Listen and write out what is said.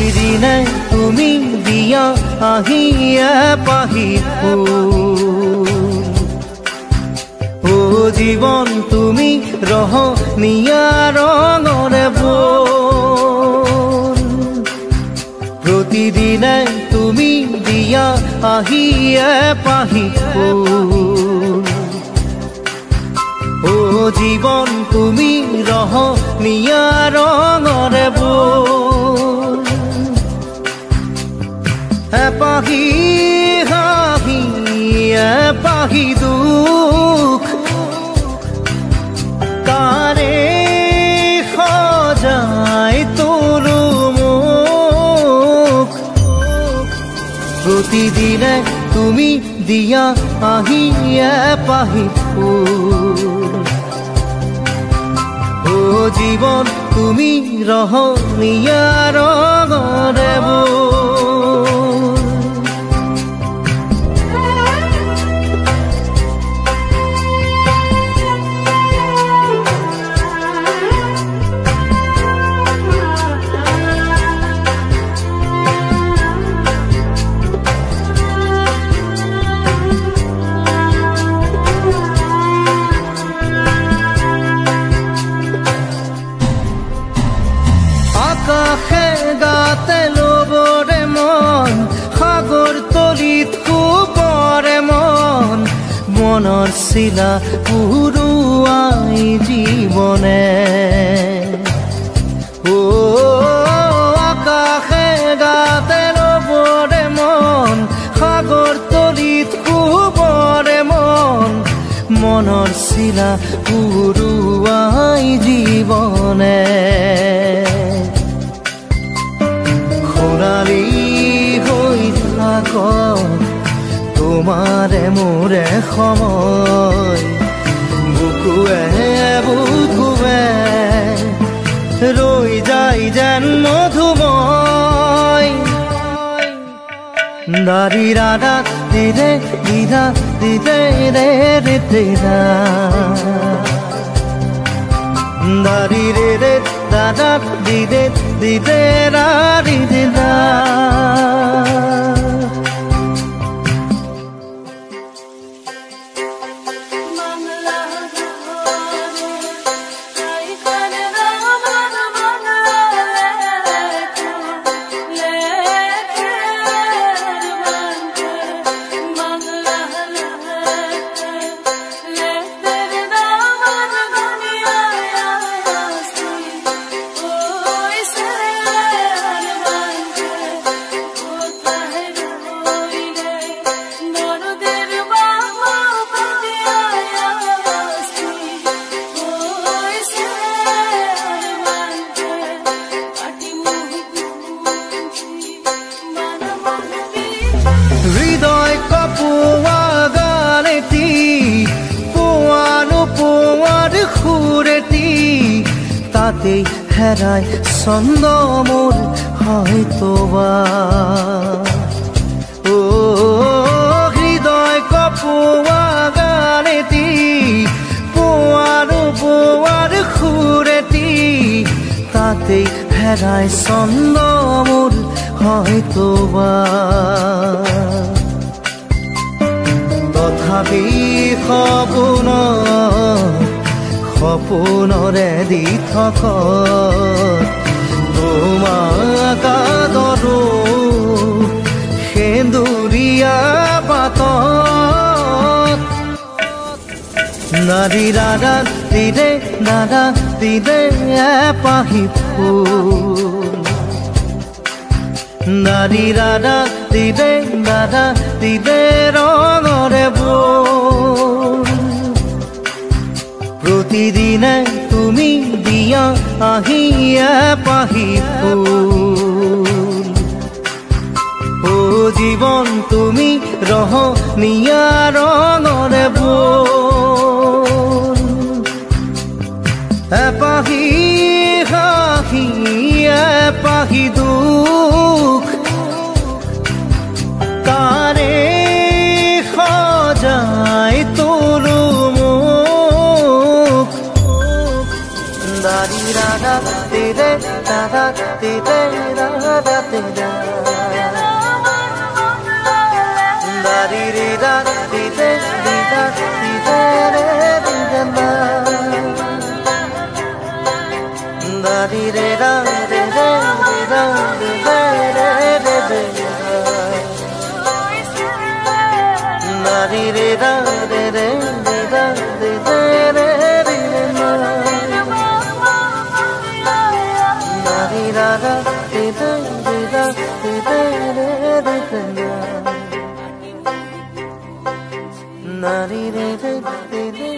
প্ৰতিদিনে তুমি দিয়া আহিয়ে পাহি ও জীৱন তুমি ৰহনীয়া ৰঙৰে বোল প্ৰতিদিনে তুমি দিয়া আহিয়ে পাহি ও জীৱন তুমি ৰহনীয়া ৰঙৰে বোল এপাহি হাঁহি এপাহি দুখ কাৰে সজাই তোলো মোক প্ৰতিদিনে তুমি দিয়া আহিয়ে পাহি ও জীৱন তুমি ৰহনীয়া ৰঙৰে বোল আকাশে গাতে লবৰে মন সাগৰ তলিত শুবৰে মন মনৰ চিলা পুৰুৱাই জীৱনে ও আকাশে গাতে লবৰে মন সাগৰ তলিত শুবৰে মন মনৰ চিলা পুৰুৱাই জীৱনে সোণালী হৈ থাক তোমাৰে মোৰে সময় বুকুৱে বুকুৱে ৰৈ যায় যেন মধুময় দাৰি ৰাধা দিদে দিদা দিদে ৰে ৰে দিদা দাৰি ৰে ৰে দাদা দিদে দিদে ৰা দিদে দা হৃদয় কপোৱা গালেটি পোৱানো পোৱাৰ সুৰেটি তাতেই হেৰাই ছন্দ মোৰ হয়তোবা ও হৃদয় কপোৱা গালেটি পোৱানো পোৱাৰ সুৰেটি তাতেই হেৰাই ছন্দ মোৰ হয়তোবা তথাপি সপোনৰে দি থকা তোমাক আদৰো সেন্দুৰীয়া পাতত নাৰী দাদা দিদে এপাহি ফুল নাৰী দাদা দিদে ৰঙৰে বোল প্ৰতিদিনে তুমি দিয়া আহিয়ে পাহি ফুল ও জীৱন তুমি ৰহনীয়া ৰঙৰে বোল এপাহি হাঁহি এপাহি দুখ কাৰে সজাই তোলো মোক দাৰি Radha দিদে da di da da di di da di de di da di de re di da da di de da di de di da di de re di de da di de da di de di da di de re di de da di da da di de di da di de re di de na di de de de